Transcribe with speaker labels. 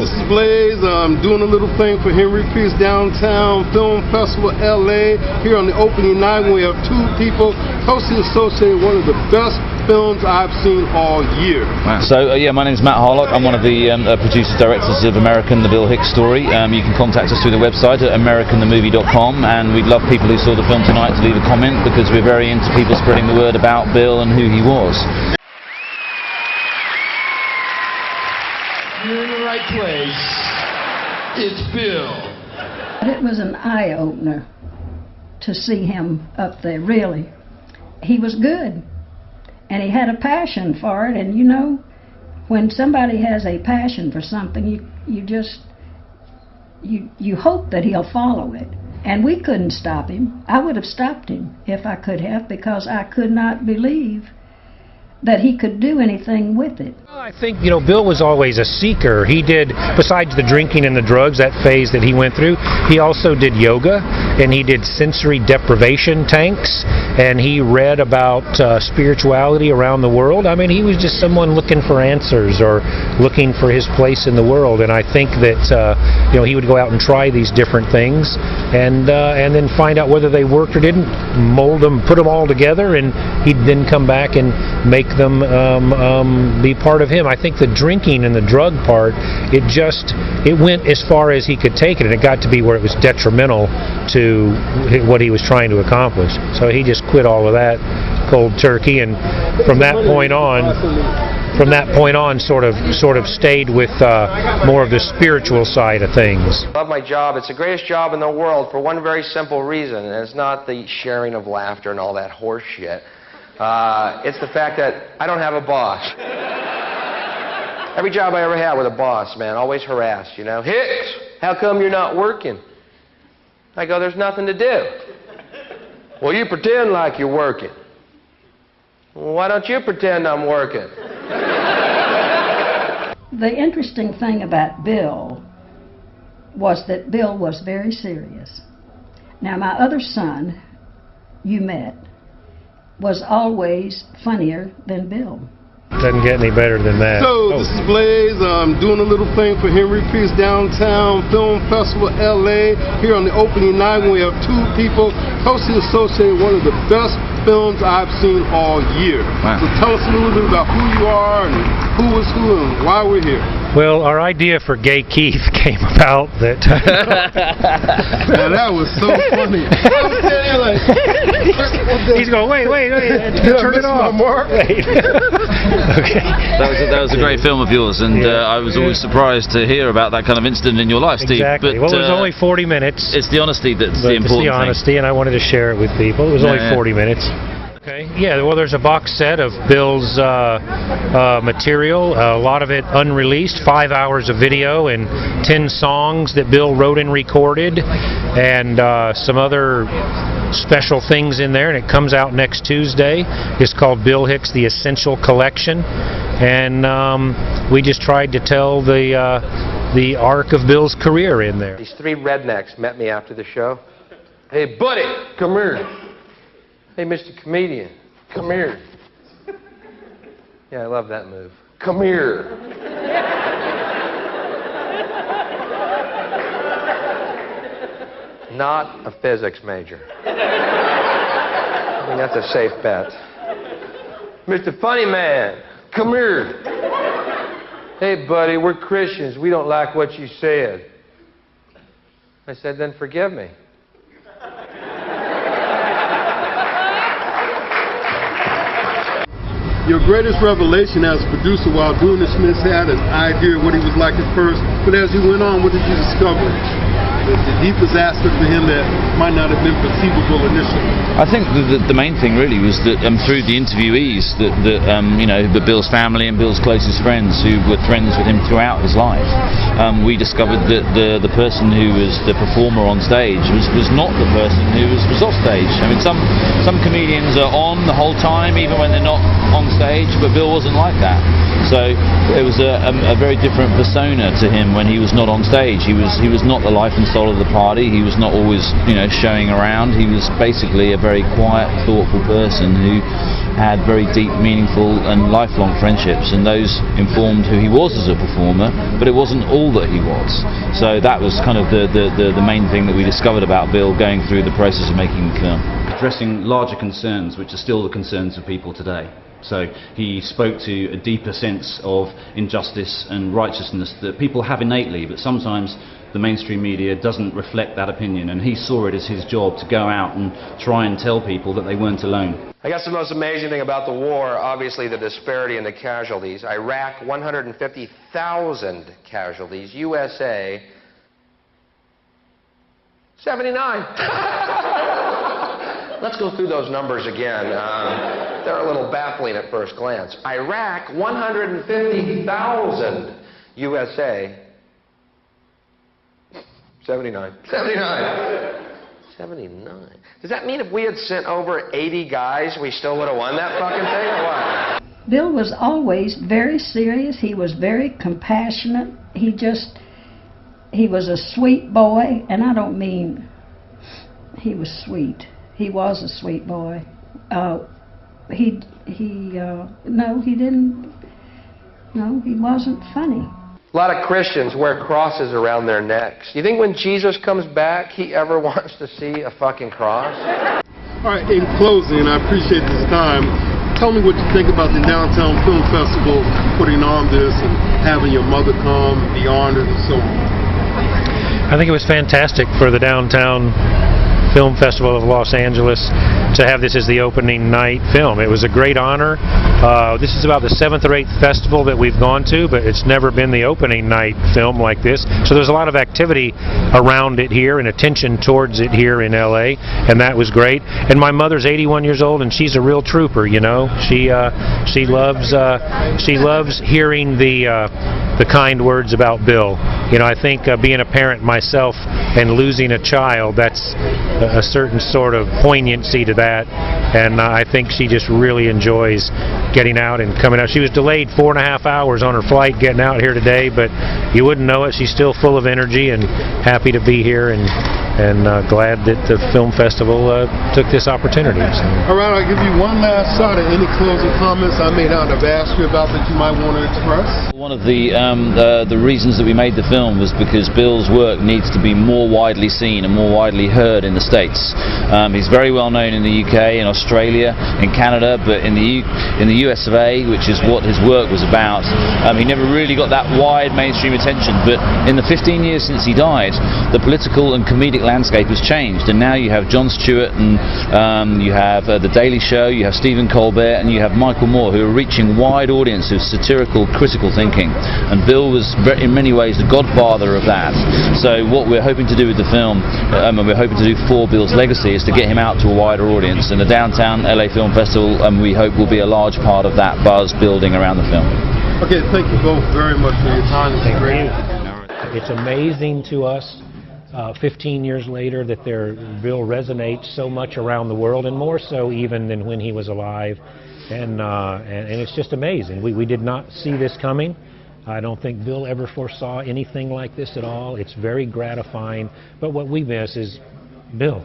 Speaker 1: Displays, I'm doing a little thing for Henry Pierce Downtown Film Festival LA. Here on the opening night, we have two people closely associated with one of the best films I've seen all year.
Speaker 2: So yeah, my name is Matt Harlock. I'm one of the producers, directors of American, the Bill Hicks story. You can contact us through the website at americanthemovie.com, and we'd love people who saw the film tonight to leave a comment, because we're very into people spreading the word about Bill and who he was.
Speaker 3: You're in the right place. It's Bill.
Speaker 4: It was an eye-opener to see him up there, really. He was good, and he had a passion for it, and you know, when somebody has a passion for something, you hope that he'll follow it. And we couldn't stop him. I would have stopped him if I could have, because I could not believe that he could do anything with it.
Speaker 5: I think, you know, Bill was always a seeker. He did, besides the drinking and the drugs, that phase that he went through, he also did yoga, and he did sensory deprivation tanks, and he read about spirituality around the world. I mean, he was just someone looking for answers or looking for his place in the world, and I think that, you know, he would go out and try these different things and then find out whether they worked or didn't, mold them, put them all together, and he'd then come back and make them be part of him. I think the drinking and the drug part, it went as far as he could take it, and it got to be where it was detrimental to what he was trying to accomplish. So he just quit all of that cold turkey, and from that point on sort of stayed with more of the spiritual side of things.
Speaker 6: I love my job. It's the greatest job in the world for one very simple reason, and it's not the sharing of laughter and all that horse shit. It's the fact that I don't have a boss. Every job I ever had with a boss, man, always harassed, you know. Hicks, how come you're not working? I go, there's nothing to do. Well, you pretend like you're working. Well, why don't you pretend I'm working?
Speaker 4: The interesting thing about Bill was that Bill was very serious. Now, my other son, you met, was always funnier than Bill.
Speaker 5: Doesn't get any better than that.
Speaker 1: So, displays, I'm doing a little thing for Henry Pierce Downtown Film Festival LA. Here on the opening night, we have two people closely associated with one of the best films I've seen all year.
Speaker 2: Wow. So
Speaker 1: tell us a little bit about who you are and who is who and why we're here.
Speaker 5: Well, our idea for Gay Keith came about that...
Speaker 1: Man, that was so funny.
Speaker 5: He's going, wait, turn it off. Wait. Okay.
Speaker 2: That was a great film of yours, and I was always surprised to hear about that kind of incident in your life, Steve.
Speaker 5: Exactly.
Speaker 2: But,
Speaker 5: well, it was only 40 minutes.
Speaker 2: It's the honesty that's the important thing.
Speaker 5: It's the honesty, and I wanted to share it with people. It was only 40 minutes. Okay. Yeah, well, there's a box set of Bill's material, a lot of it unreleased, 5 hours of video and 10 songs that Bill wrote and recorded, and some other special things in there, and it comes out next Tuesday. It's called Bill Hicks, The Essential Collection, and we just tried to tell the arc of Bill's career in there.
Speaker 6: These three rednecks met me after the show. Hey, buddy, come here. Hey, Mr. Comedian, come here. Yeah, I love that move. Come here. Not a physics major. I mean, that's a safe bet. Mr. Funny Man, come here. Hey, buddy, we're Christians. We don't like what you said. I said, then forgive me.
Speaker 1: Your greatest revelation as a producer while doing this, Smith had an idea of what he was like at first, but as you went on, what did you discover? The deepest aspect for him that might not have been perceivable initially.
Speaker 2: I think the main thing really was that through the interviewees, that you know, Bill's family and Bill's closest friends who were friends with him throughout his life, we discovered that the person who was the performer on stage was not the person who was off stage. I mean, some comedians are on the whole time, even when they're not on stage, but Bill wasn't like that. So it was a very different persona to him when he was not on stage. He was not the life and soul of the party. He was not always, you know, showing around. He was basically a very quiet, thoughtful person who had very deep, meaningful and lifelong friendships, and those informed who he was as a performer, but it wasn't all that he was. So that was kind of the main thing that we discovered about Bill going through the process of making the film.
Speaker 7: Addressing larger concerns, which are still the concerns of people today. So he spoke to a deeper sense of injustice and righteousness that people have innately, but sometimes the mainstream media doesn't reflect that opinion, and he saw it as his job to go out and try and tell people that they weren't alone.
Speaker 6: I guess the most amazing thing about the war, obviously the disparity in the casualties. Iraq, 150,000 casualties. USA, 79. Let's go through those numbers again. They're a little baffling at first glance. Iraq, 150,000. USA, 79. 79. Does that mean if we had sent over 80 guys, we still would have won that fucking thing, or what?
Speaker 4: Bill was always very serious. He was very compassionate. He was a sweet boy, and I don't mean he was sweet. He was a sweet boy. No, he wasn't funny.
Speaker 6: A lot of Christians wear crosses around their necks. Do you think when Jesus comes back, he ever wants to see a fucking cross?
Speaker 1: All right, in closing, I appreciate this time. Tell me what you think about the Downtown Film Festival putting on this and having your mother come, be honored, and so on.
Speaker 5: I think it was fantastic for the Downtown Film Festival of Los Angeles to have this as the opening night film. It was a great honor. This is about the 7th or 8th festival that we've gone to, but it's never been the opening night film like this. So there's a lot of activity around it here and attention towards it here in LA, and that was great. And my mother's 81 years old, and she's a real trooper, you know. She loves hearing the kind words about Bill. You know, I think being a parent myself and losing a child, that's a certain sort of poignancy to that, and I think she just really enjoys getting out and coming out. She was delayed 4.5 hours on her flight getting out here today, but you wouldn't know it. She's still full of energy and happy to be here, and glad that the film festival took this opportunity. So.
Speaker 1: All right, I'll give you one last shot at any closing comments I may not have asked you about that you might want to express.
Speaker 2: One of the reasons that we made the film was because Bill's work needs to be more widely seen and more widely heard in the States. He's very well known in the UK, in Australia, in Canada, but in the US of A, which is what his work was about, he never really got that wide mainstream attention. But in the 15 years since he died, the political and comedic landscape has changed, and now you have Jon Stewart, and you have The Daily Show, you have Stephen Colbert, and you have Michael Moore, who are reaching wide audiences of satirical, critical thinking. And Bill was in many ways the godfather of that. So what we're hoping to do with the film, and we're hoping to do for Bill's legacy, is to get him out to a wider audience. And the Downtown LA Film Festival, we hope, will be a large part of that buzz building around the film.
Speaker 1: Okay, thank you both very much for your time.
Speaker 5: Thank you. It's amazing to us 15 years later that Bill resonates so much around the world, and more so even than when he was alive, and it's just amazing. We did not see this coming. I don't think Bill ever foresaw anything like this at all. It's very gratifying, but what we miss is Bill.